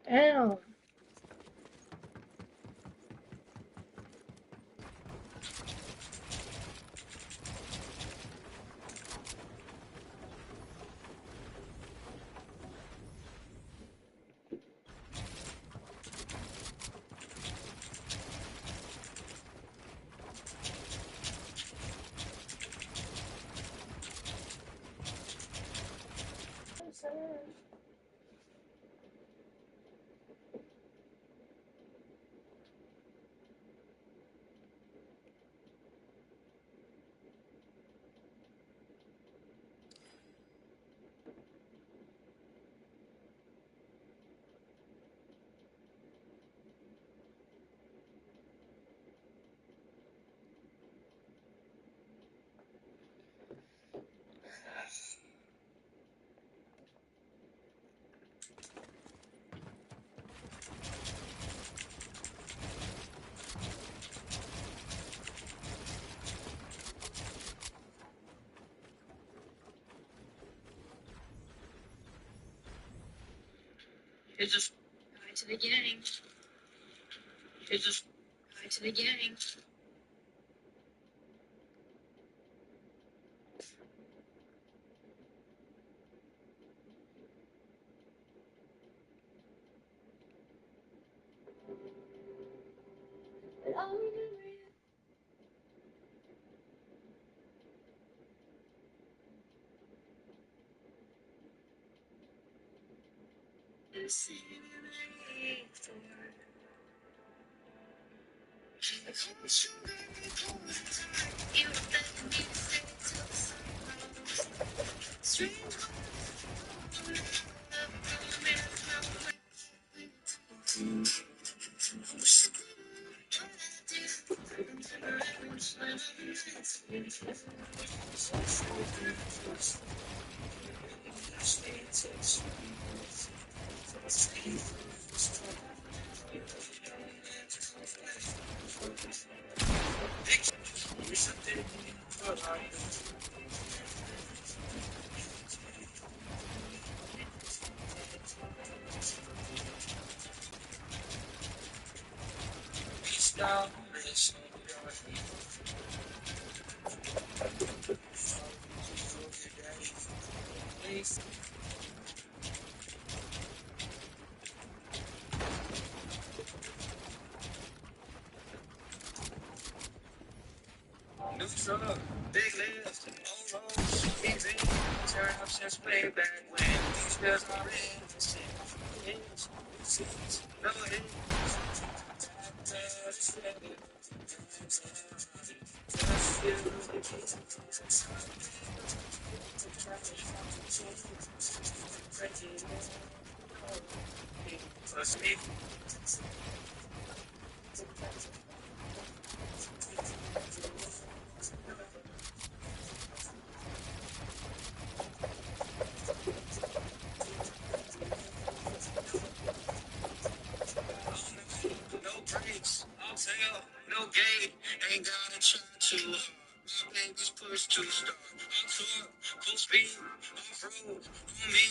Damn. It's just going to the gang. It's just going to the gang. But I'll remember you. The same way for I called you very cold. You were begging me to stay till the sun rose. Strange new truck, big lift, old roads, easy. Turn up since way back when these bills are in. No hit. No brakes, I'll tell, no gate, ain't gotta try too hard. My baby's pushed to start. I'm torn, full speed, off road, on me,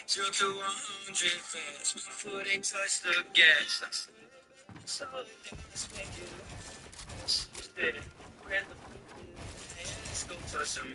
0 to 100 fast. My foot ain't touched the gas. I said, so let's make it last. Instead, grab the let's go for some.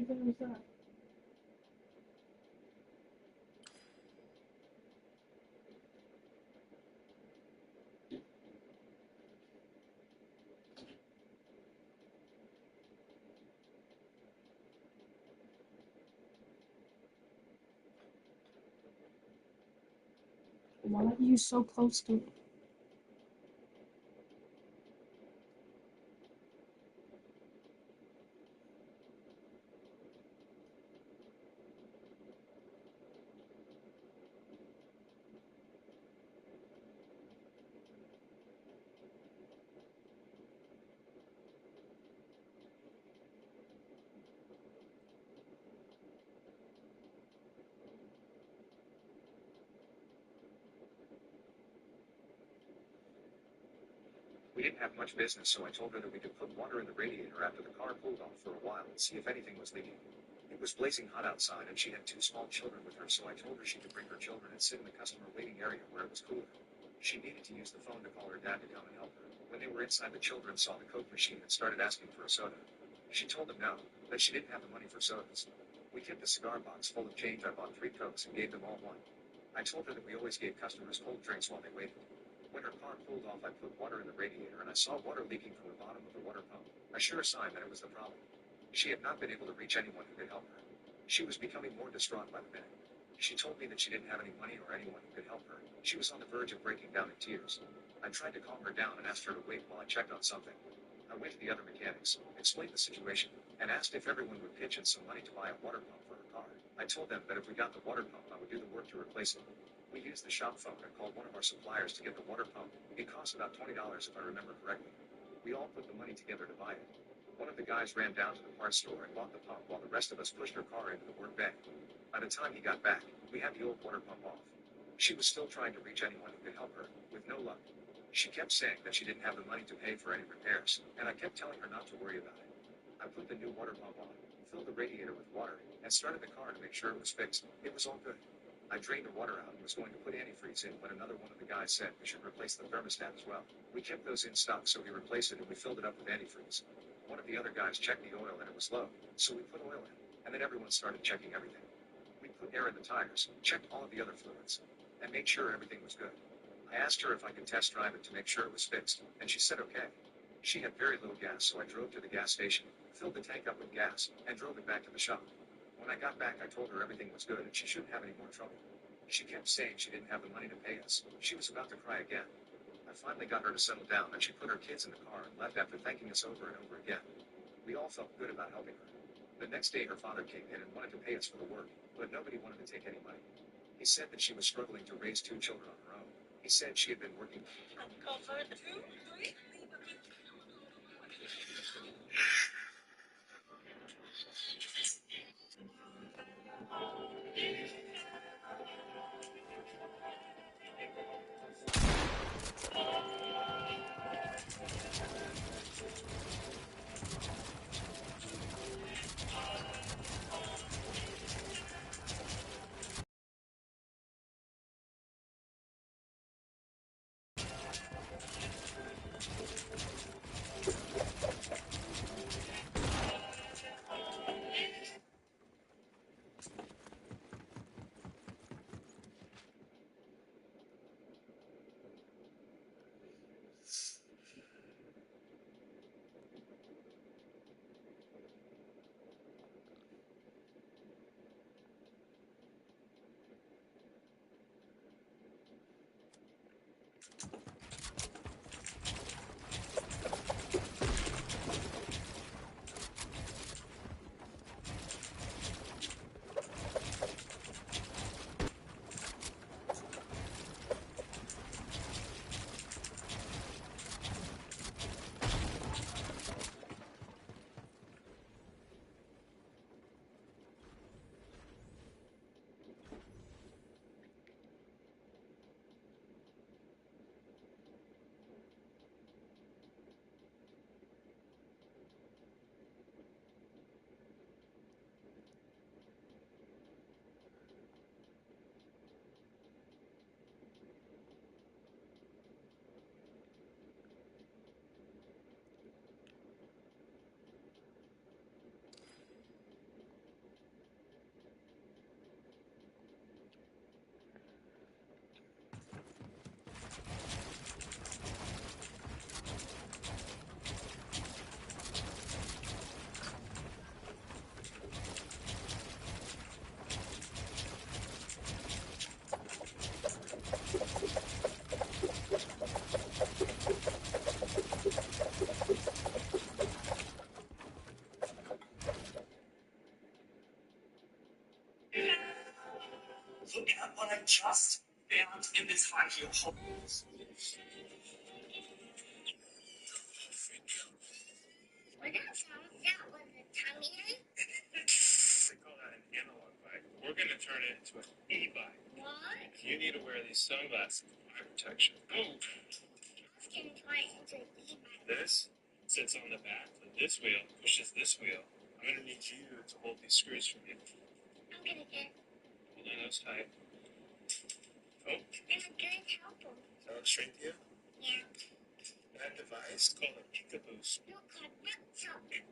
even was that? Why are you so close to me? We didn't have much business, so I told her that we could put water in the radiator after the car pulled off for a while and see if anything was leaking. It was blazing hot outside and she had two small children with her, so I told her she could bring her children and sit in the customer waiting area where it was cooler. She needed to use the phone to call her dad to come and help her. When they were inside, the children saw the Coke machine and started asking for a soda. She told them no, that she didn't have the money for sodas. We kept the cigar box full of change. I bought 3 Cokes and gave them all one. I told her that we always gave customers cold drinks while they waited. When her car pulled off, I put water in the radiator and I saw water leaking from the bottom of the water pump. A sure sign that it was the problem. She had not been able to reach anyone who could help her. She was becoming more distraught by the minute. She told me that she didn't have any money or anyone who could help her. She was on the verge of breaking down in tears. I tried to calm her down and asked her to wait while I checked on something. I went to the other mechanics, explained the situation, and asked if everyone would pitch in some money to buy a water pump for her car. I told them that if we got the water pump, I would do the work to replace it. We used the shop phone and called one of our suppliers to get the water pump. It cost about $20 if I remember correctly. We all put the money together to buy it. One of the guys ran down to the parts store and bought the pump while the rest of us pushed her car into the work bay. By the time he got back, we had the old water pump off. She was still trying to reach anyone who could help her, with no luck. She kept saying that she didn't have the money to pay for any repairs, and I kept telling her not to worry about it. I put the new water pump on, filled the radiator with water, and started the car to make sure it was fixed. It was all good. I drained the water out and was going to put antifreeze in when another one of the guys said we should replace the thermostat as well. We kept those in stock, so we replaced it and we filled it up with antifreeze. One of the other guys checked the oil and it was low, so we put oil in, and then everyone started checking everything. We put air in the tires, checked all of the other fluids, and made sure everything was good. I asked her if I could test drive it to make sure it was fixed, and she said okay. She had very little gas, so I drove to the gas station, filled the tank up with gas, and drove it back to the shop. When I got back, I told her everything was good and she shouldn't have any more trouble. She kept saying she didn't have the money to pay us. She was about to cry again. I finally got her to settle down and she put her kids in the car and left after thanking us over and over again. We all felt good about helping her. The next day, her father came in and wanted to pay us for the work, but nobody wanted to take any money. He said that she was struggling to raise 2 children on her own. He said she had been working. Cover 2, 3. just found in this high heel hole. What else was that? Was it tummy? They call that an analog bike. We're going to turn it into an e-bike. What? You need to wear these sunglasses for eye protection. Boom. I was going to turn it into an e-bike. This sits on the back, and this wheel pushes this wheel. I'm going to need you to hold these screws for me. I'm going to get Hold on those tight. Oh, I'm going to help him. does that look straight to you? Yeah. That device called a Peekaboost. Look at that.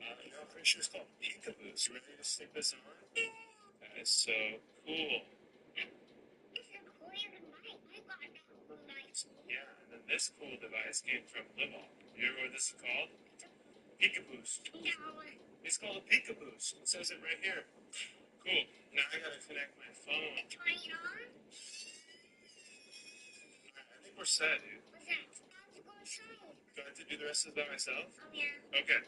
No, I'm pretty sure it's called Peekaboost. You ready to stick this on? That is so cool. It's a cooler than mine. I got that cool nice. Yeah, and then this cool device came from Lival. You know what this is called? Peekaboost. No. It's called a Peekaboost. It says it right here. Cool. Now I gotta connect my phone. Turn it on. Alright, I think we're set, dude. What's that? Let's go inside. Do I have to do the rest of this by myself? Oh, yeah. Okay.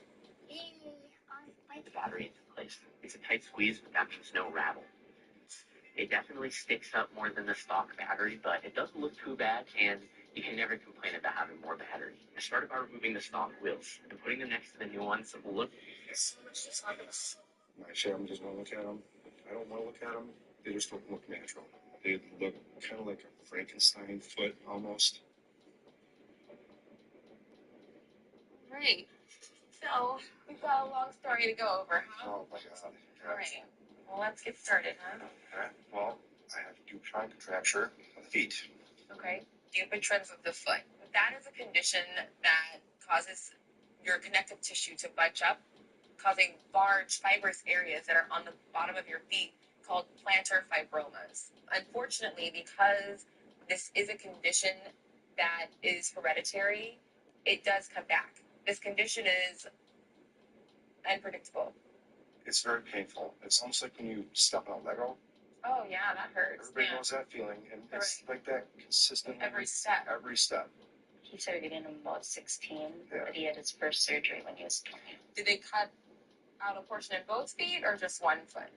The battery into place. It's a tight squeeze, but that means no rattle. It definitely sticks up more than the stock battery, but it doesn't look too bad, and you can never complain about having more battery. I started by removing the stock wheels and putting them next to the new ones. Look, So much just on this. My family just want to look at them. I don't want to look at them. They just don't look natural. They look kind of like a Frankenstein foot almost. Right. So, we've got a long story to go over, huh? Oh my God. All right. Well, let's get started, huh? Okay. Well, I have Dupuytren contracture of the feet. Okay. Dupuytren's of the foot. That is a condition that causes your connective tissue to bunch up, causing large fibrous areas that are on the bottom of your feet called plantar fibromas. Unfortunately, because this is a condition that is hereditary, it does come back. This condition is unpredictable. It's very painful. It's almost like when you step on a Lego. Oh, yeah, that hurts. Everybody Yeah. knows that feeling, and it's like that consistent Every step. Every step. He started in about 16, Yeah. but he had his first surgery when he was 20. Did they cut out a portion in both feet or just one foot?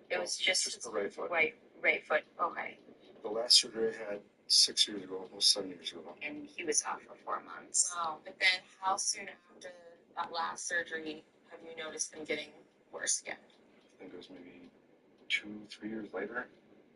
It was just the right foot. right foot. Okay. The last surgery I had 6 years ago, almost 7 years ago. And he was off for 4 months. Wow. But then how soon after that last surgery have you noticed them getting worse again? I think it was maybe 2-3 years later.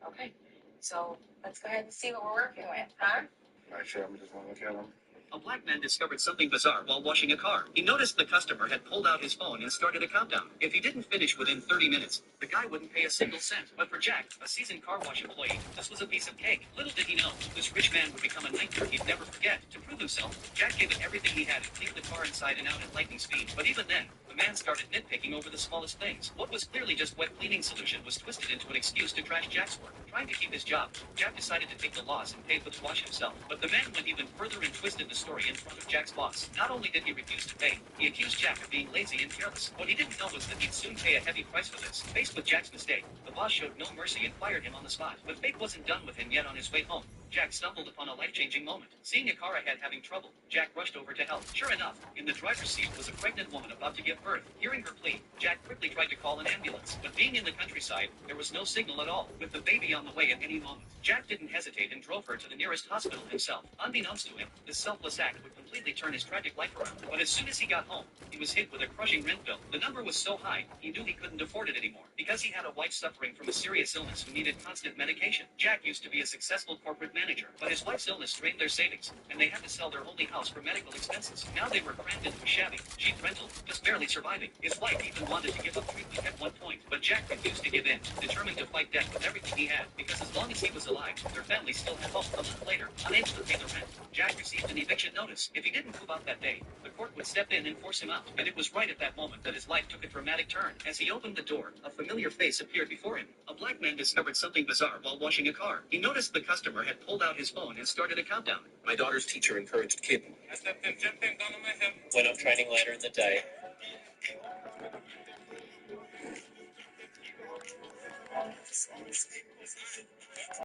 Okay. So let's go ahead and see what we're working with, huh? My family just want to look at them. A black man discovered something bizarre while washing a car. He noticed the customer had pulled out his phone and started a countdown. If he didn't finish within 30 minutes, the guy wouldn't pay a single cent. But for Jack, a seasoned car wash employee, this was a piece of cake. Little did he know, this rich man would become a nightmare he'd never forget. To prove himself, Jack gave it everything he had and cleaned the car inside and out at lightning speed. But even then, the man started nitpicking over the smallest things. What was clearly just wet cleaning solution was twisted into an excuse to trash Jack's work. Trying to keep his job, Jack decided to take the loss and pay for the wash himself. But the man went even further and twisted the story in front of Jack's boss. Not only did he refuse to pay, he accused Jack of being lazy and careless. What he didn't know was that he'd soon pay a heavy price for this. Faced with Jack's mistake, the boss showed no mercy and fired him on the spot. But fate wasn't done with him yet. On his way home, Jack stumbled upon a life-changing moment. Seeing a car ahead having trouble, Jack rushed over to help. Sure enough, in the driver's seat was a pregnant woman about to give birth. Hearing her plea, Jack quickly tried to call an ambulance. But being in the countryside, there was no signal at all. With the baby on the way at any moment, Jack didn't hesitate and drove her to the nearest hospital himself. Unbeknownst to him, this selfless act would completely turn his tragic life around. But as soon as he got home, he was hit with a crushing rent bill. The number was so high, he knew he couldn't afford it anymore. Because he had a wife suffering from a serious illness who needed constant medication. Jack used to be a successful corporate manager, but his wife's illness drained their savings, and they had to sell their only house for medical expenses. Now they were crammed into a shabby, cheap rental, just barely surviving. His wife even wanted to give up treatment at one point, but Jack refused to give in, determined to fight death with everything he had, because as long as he was alive, their family still had hope. A month later, unable to pay the rent, Jack received an eviction notice. If he didn't move out that day, the court would step in and force him out. And it was right at that moment that his life took a dramatic turn. As he opened the door, a familiar face appeared before him. A black man discovered something bizarre while washing a car. He noticed the customer had pulled out his phone and started a countdown. My daughter's teacher encouraged kid. went up training later in the day.